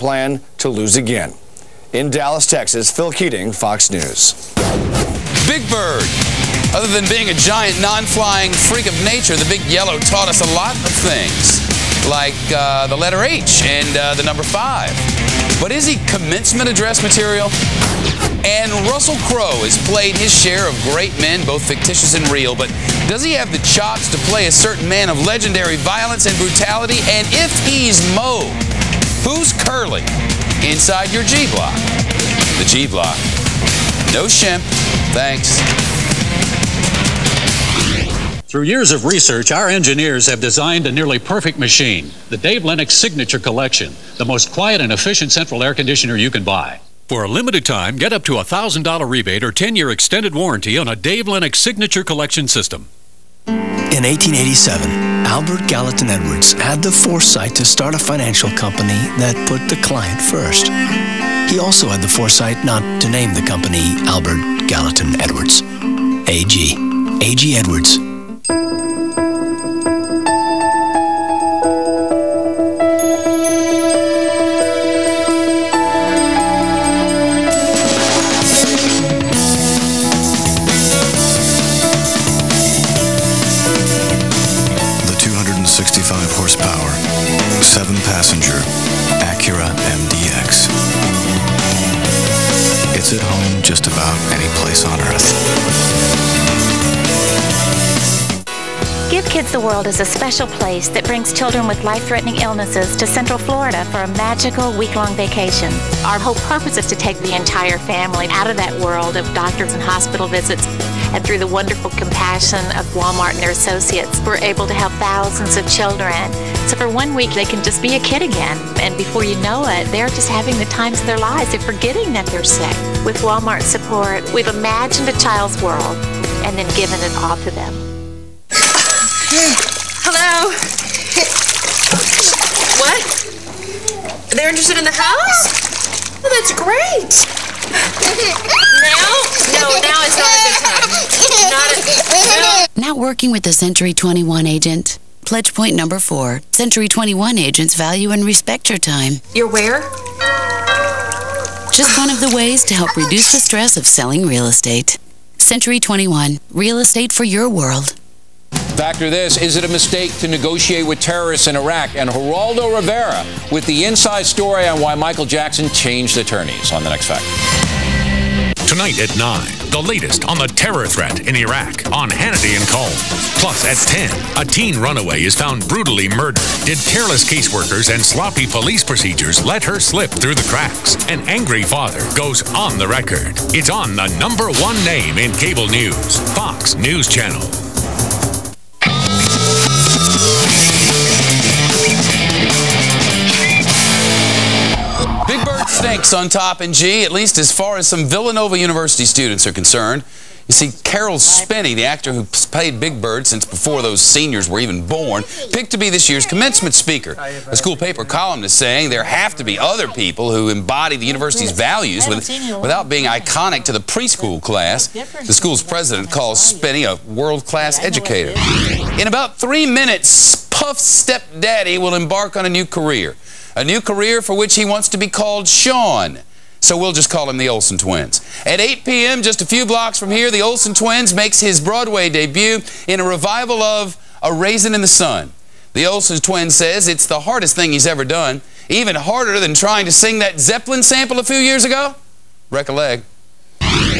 plan to lose again. In Dallas, Texas, Phil Keating, Fox News. Big Bird. Other than being a giant non-flying freak of nature, the big yellow taught us a lot of things, like the letter H and the number 5. But is he commencement address material? And Russell Crowe has played his share of great men, both fictitious and real, but does he have the chops to play a certain man of legendary violence and brutality? And if he's Moe, who's Curly inside your G-Block? The G-Block. No shimp. Thanks. Through years of research, our engineers have designed a nearly perfect machine, the Dave Lennox Signature Collection, the most quiet and efficient central air conditioner you can buy. For a limited time, get up to a $1,000 rebate or 10-year extended warranty on a Dave Lennox Signature Collection system. In 1887, Albert Gallatin Edwards had the foresight to start a financial company that put the client first. He also had the foresight not to name the company Albert Gallatin Edwards. A.G. Edwards. The 265 horsepower, 7-passenger Acura MDX. It's at home just about any place on Earth. Give Kids the World is a special place that brings children with life-threatening illnesses to Central Florida for a magical week-long vacation. Our whole purpose is to take the entire family out of that world of doctors and hospital visits, and through the wonderful compassion of Walmart and their associates, we're able to help thousands of children. So for 1 week, they can just be a kid again, and before you know it, they're just having the times of their lives. They're forgetting that they're sick. With Walmart's support, we've imagined a child's world and then given it all to them. Hello? What? They're interested in the house? Well, that's great. Now is not a good time. Not working with the Century 21 agent? Pledge point number 4. Century 21 agents value and respect your time. You're where? Just one of the ways to help reduce the stress of selling real estate. Century 21. Real estate for your world. Factor this, is it a mistake to negotiate with terrorists in Iraq? And Geraldo Rivera with the inside story on why Michael Jackson changed attorneys on The Next Factor. Tonight at 9, the latest on the terror threat in Iraq on Hannity and Cole. Plus at 10, a teen runaway is found brutally murdered. Did careless caseworkers and sloppy police procedures let her slip through the cracks? An angry father goes on the record. It's on the #1 name in cable news, Fox News Channel. Big Bird stinks on top in G, at least as far as some Villanova University students are concerned. You see, Carol Spinney, the actor who played Big Bird since before those seniors were even born, picked to be this year's commencement speaker. A school paper columnist saying there have to be other people who embody the university's values without being iconic to the preschool class. The school's president calls Spinney a world-class educator. In about 3 minutes, Puff's stepdaddy will embark on a new career for which he wants to be called Sean. So we'll just call him the Olsen Twins. At 8 p.m., just a few blocks from here, the Olsen Twins makes his Broadway debut in a revival of A Raisin in the Sun. The Olsen Twins says it's the hardest thing he's ever done, even harder than trying to sing that Zeppelin sample a few years ago. Recollect.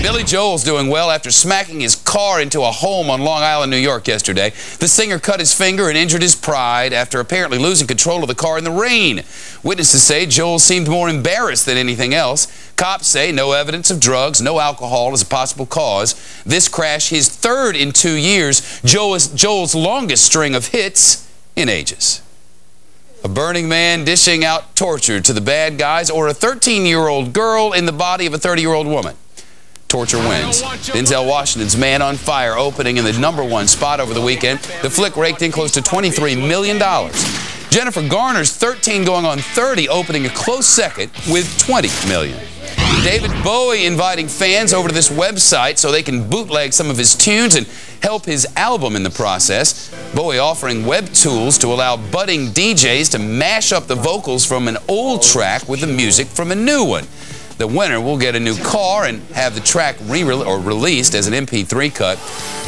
Billy Joel's doing well after smacking his car into a home on Long Island, New York yesterday. The singer cut his finger and injured his pride after apparently losing control of the car in the rain. Witnesses say Joel seemed more embarrassed than anything else. Cops say no evidence of drugs, no alcohol as a possible cause. This crash, his third in 2 years, Joel's longest string of hits in ages. A Burning Man dishing out torture to the bad guys, or a 13-year-old girl in the body of a 30-year-old woman. Torture wins. Denzel Washington's Man on Fire opening in the #1 spot over the weekend. The flick raked in close to $23 million. Jennifer Garner's 13 going on 30 opening a close second with $20 million. David Bowie inviting fans over to this website so they can bootleg some of his tunes and help his album in the process. Bowie offering web tools to allow budding DJs to mash up the vocals from an old track with the music from a new one. The winner will get a new car and have the track released as an MP3 cut.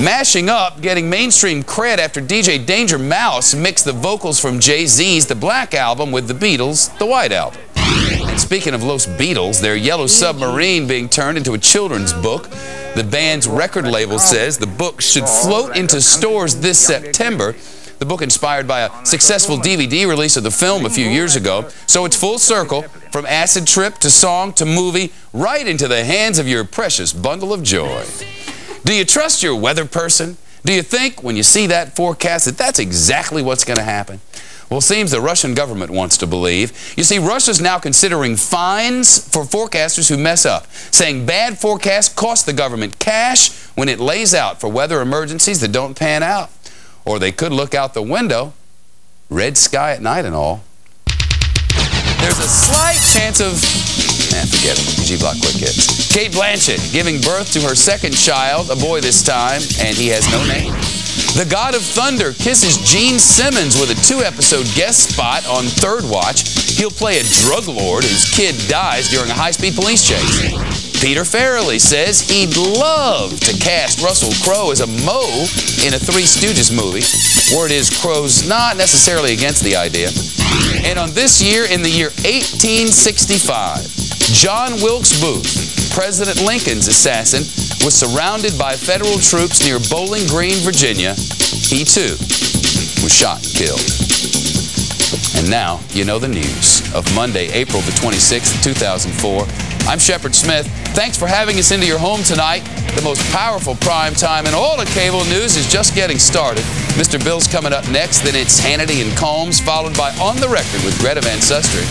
Mashing Up getting mainstream cred after DJ Danger Mouse mixed the vocals from Jay-Z's The Black Album with the Beatles' The White Album. And speaking of Los Beatles, their Yellow Submarine being turned into a children's book. The band's record label says the book should float into stores this September. The book inspired by a successful DVD release of the film a few years ago. So it's full circle, from acid trip to song to movie, right into the hands of your precious bundle of joy. Do you trust your weather person? Do you think when you see that forecast that that's exactly what's going to happen? Well, it seems the Russian government wants to believe. You see, Russia's now considering fines for forecasters who mess up, saying bad forecasts cost the government cash when it lays out for weather emergencies that don't pan out. Or they could look out the window, red sky at night and all. There's a slight chance of, forget it, G-Block quick hits. Cate Blanchett giving birth to her second child, a boy this time, and he has no name. The God of Thunder kisses Gene Simmons with a 2-episode guest spot on Third Watch. He'll play a drug lord whose kid dies during a high-speed police chase. Peter Farrelly says he'd love to cast Russell Crowe as a Moe in a Three Stooges movie. Word is Crowe's not necessarily against the idea. And on this year, in the year 1865, John Wilkes Booth, President Lincoln's assassin, was surrounded by federal troops near Bowling Green, Virginia. He, too, was shot and killed. And now, you know the news of Monday, April the 26th, 2004. I'm Shepard Smith. Thanks for having us into your home tonight. The most powerful prime time in all of cable news is just getting started. Mr. Bill's coming up next, then it's Hannity and Combs, followed by On the Record with Greta Van Susteren.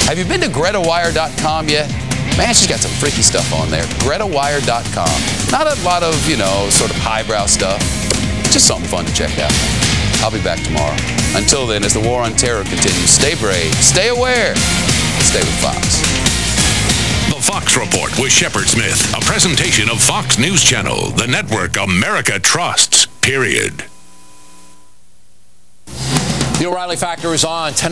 Have you been to GretaWire.com yet? Man, she's got some freaky stuff on there. GretaWire.com. Not a lot of, sort of highbrow stuff. Just something fun to check out. I'll be back tomorrow. Until then, as the war on terror continues, stay brave, stay aware, stay with Fox. The Fox Report with Shepard Smith, a presentation of Fox News Channel, the network America trusts, period. The O'Reilly Factor is on tonight.